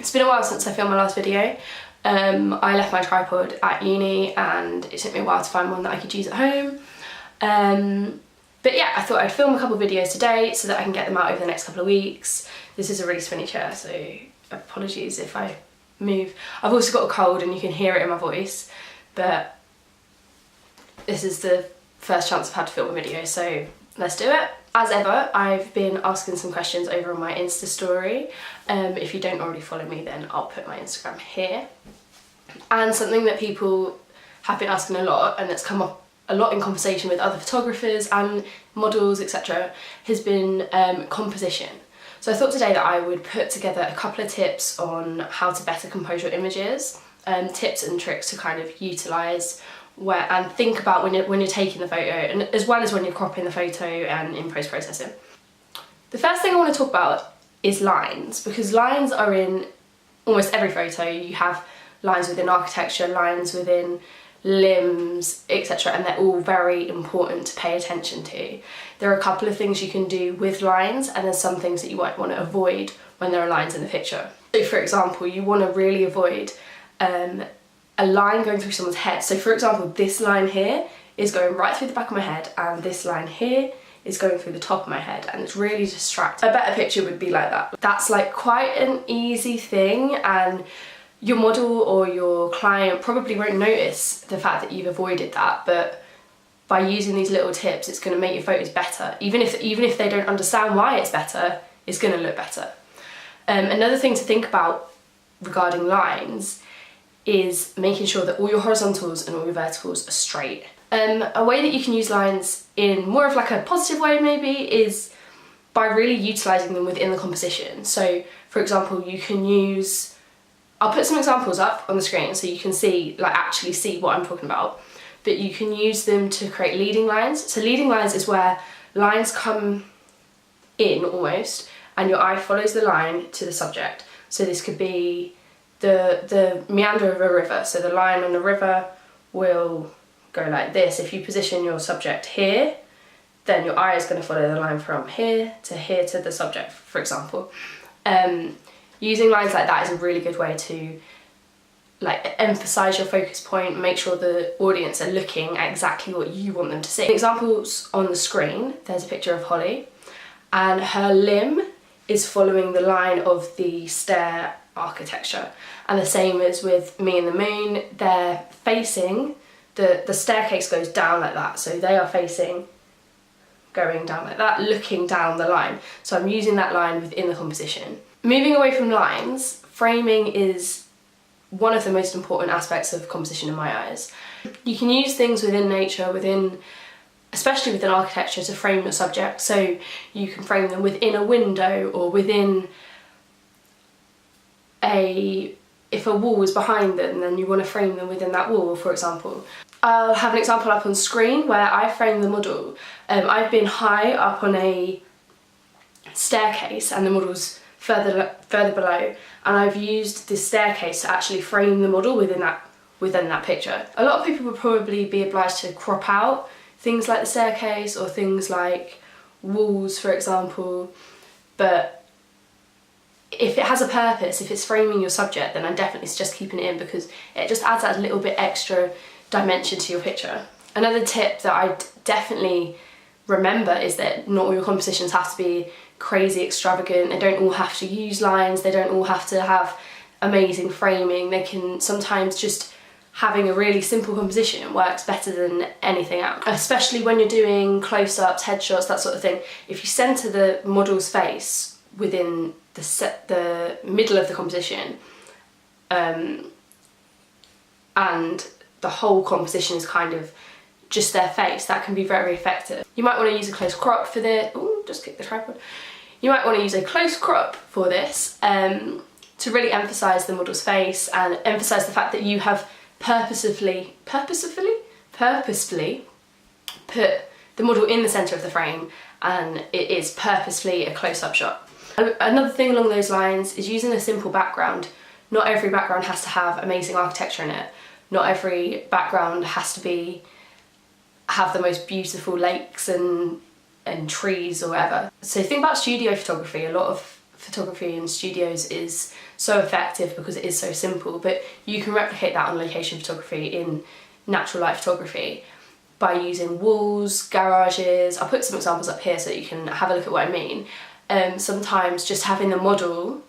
It's been a while since I filmed my last video. I left my tripod at uni and it took me a while to find one that I could use at home. But yeah, I thought I'd film a couple of videos today so that I can get them out over the next couple of weeks. This is a really spinny chair, so apologies if I move. I've also got a cold and you can hear it in my voice, but this is the first chance I've had to film a video, so let's do it. As ever, I've been asking some questions over on my Insta story. If you don't already follow me, then I'll put my Instagram here. And something that people have been asking a lot, and that's come up a lot in conversation with other photographers and models, etc., has been composition. So I thought today that I would put together a couple of tips on how to better compose your images, tips and tricks to kind of utilise and think about when you're taking the photo, and as well as when you're cropping the photo and in post-processing. The first thing I want to talk about is lines, because lines are in almost every photo. You have lines within architecture, lines within limbs, etc., and they're all very important to pay attention to. There are a couple of things you can do with lines, and there's some things that you might want to avoid when there are lines in the picture. So for example, you want to really avoid a line going through someone's head. So for example, this line here is going right through the back of my head, and this line here is going through the top of my head, and it's really distracting. A better picture would be like that. That's like quite an easy thing, and your model or your client probably won't notice the fact that you've avoided that, but by using these little tips, it's going to make your photos better. Even if they don't understand why it's better, it's going to look better. Another thing to think about regarding lines is making sure that all your horizontals and all your verticals are straight. A way that you can use lines in more of like a positive way maybe is by really utilising them within the composition. So for example, you can use, I'll put some examples up on the screen so you can see, like actually see what I'm talking about, but you can use them to create leading lines. So leading lines is where lines come in almost, and your eye follows the line to the subject. So this could be the meander of a river. So the line on the river will go like this. If you position your subject here, then your eye is going to follow the line from here to the subject, for example. Using lines like that is a really good way to like emphasize your focus point, make sure the audience are looking at exactly what you want them to see. Examples on the screen, there's a picture of Holly, and her limb is following the line of the stair architecture, and the same as with Me and the Moon. They're facing, the staircase goes down like that, so they are facing, going down like that, looking down the line. So I'm using that line within the composition. Moving away from lines, framing is one of the most important aspects of composition in my eyes. You can use things within nature, especially within architecture, to frame your subject. So you can frame them within a window or within if a wall is behind them, then you want to frame them within that wall, for example. I'll have an example up on screen where I frame the model. I've been high up on a staircase and the model's further below, and I've used this staircase to actually frame the model within that picture. A lot of people would probably be obliged to crop out things like the staircase or things like walls, for example, but if it has a purpose, if it's framing your subject, then I definitely suggest keeping it in, because it just adds that little bit extra dimension to your picture. Another tip that I definitely remember is that not all your compositions have to be crazy extravagant. They don't all have to use lines, they don't all have to have amazing framing. They can sometimes just having a really simple composition works better than anything else, especially when you're doing close-ups, headshots, that sort of thing. If you centre the model's face within the middle of the composition, and the whole composition is kind of just their face, that can be very effective. You might want to use a close crop for this. Ooh, just kick the tripod. You might want to use a close crop for this to really emphasise the model's face and emphasise the fact that you have purposefully put the model in the centre of the frame, and it is purposefully a close-up shot. Another thing along those lines is using a simple background. Not every background has to have amazing architecture in it. Not every background has to have the most beautiful lakes and trees or whatever. So think about studio photography. A lot of photography in studios is so effective because it is so simple, but you can replicate that on location photography in natural light photography by using walls, garages. I'll put some examples up here so that you can have a look at what I mean. Sometimes just having the model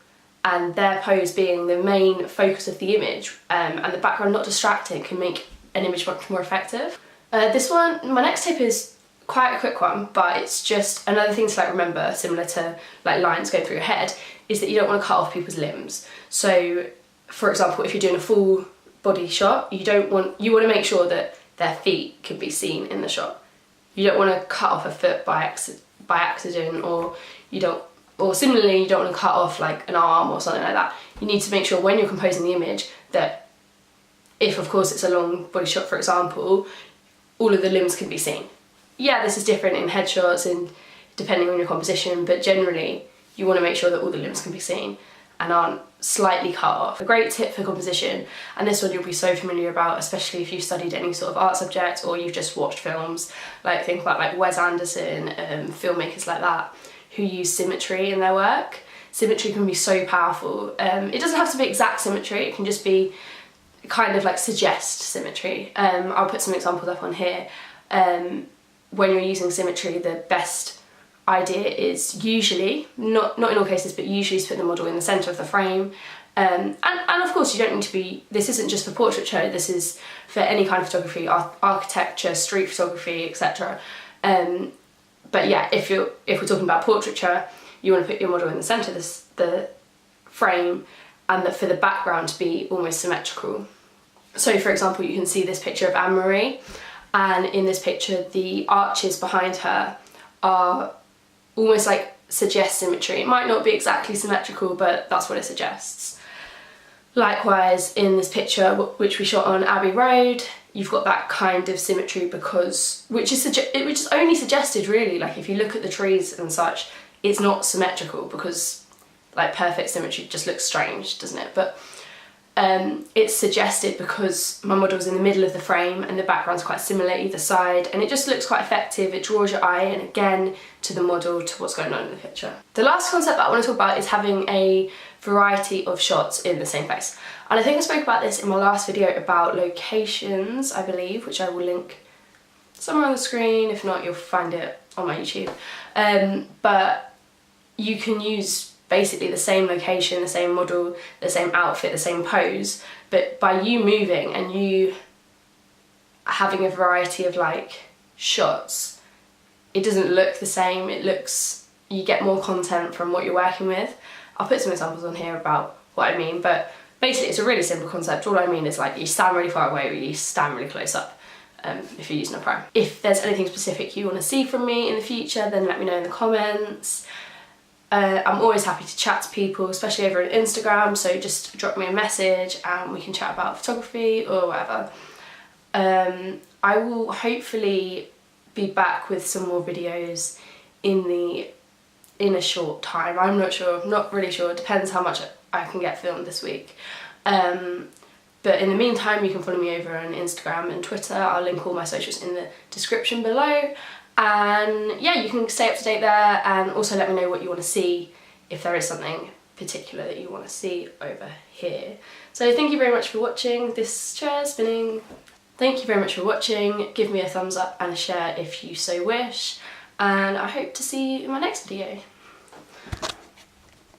and their pose being the main focus of the image, and the background not distracting, can make an image much more effective. This one, my next tip is quite a quick one, but it's just another thing to like remember, similar to like lines going through your head, is that you don't want to cut off people's limbs. So for example, if you're doing a full body shot, you want to make sure that their feet can be seen in the shot. You don't want to cut off a foot by accident, or similarly you don't want to cut off like an arm or something like that. You need to make sure when you're composing the image that, if of course it's a long body shot for example, all of the limbs can be seen. Yeah, this is different in headshots and depending on your composition, but generally you want to make sure that all the limbs can be seen and aren't slightly cut off. A great tip for composition, and this one you'll be so familiar about, especially if you've studied any sort of art subject or you've just watched films, like think about like Wes Anderson, filmmakers like that, who use symmetry in their work. Symmetry can be so powerful. It doesn't have to be exact symmetry, it can just be kind of like suggest symmetry. I'll put some examples up on here. When you're using symmetry, the best idea is usually, not in all cases, but usually to put the model in the centre of the frame. And of course you don't need to be, this isn't just for portraiture, this is for any kind of photography, architecture, street photography, etc. But yeah, if we're talking about portraiture, you want to put your model in the centre of the frame, and that for the background to be almost symmetrical. So for example, you can see this picture of Anne-Marie, and in this picture the arches behind her are almost like suggest symmetry. It might not be exactly symmetrical, but that's what it suggests. Likewise, in this picture which we shot on Abbey Road, you've got that kind of symmetry which is only suggested really. Like if you look at the trees and such, it's not symmetrical because like perfect symmetry just looks strange, doesn't it? But it's suggested because my model's in the middle of the frame and the background's quite similar either side, and it just looks quite effective. It draws your eye in again to the model, to what's going on in the picture. The last concept that I want to talk about is having a variety of shots in the same place. And I think I spoke about this in my last video about locations, I believe, which I will link somewhere on the screen. If not, you'll find it on my YouTube. But you can use basically the same location, the same model, the same outfit, the same pose, but by you moving and you having a variety of like shots, it doesn't look the same. You get more content from what you're working with. I'll put some examples on here about what I mean, but basically it's a really simple concept. All I mean is like you stand really far away or you stand really close up, if you're using a pro. If there's anything specific you want to see from me in the future, then let me know in the comments. I'm always happy to chat to people, especially over on Instagram, so just drop me a message and we can chat about photography or whatever. I will hopefully be back with some more videos in a short time. I'm not sure, not really sure, it depends how much I can get filmed this week. But in the meantime, you can follow me over on Instagram and Twitter. I'll link all my socials in the description below. And yeah, you can stay up to date there, and also let me know what you want to see, if there is something particular that you want to see over here. So thank you very much for watching this chair spinning. Thank you very much for watching. Give me a thumbs up and a share if you so wish, and I hope to see you in my next video.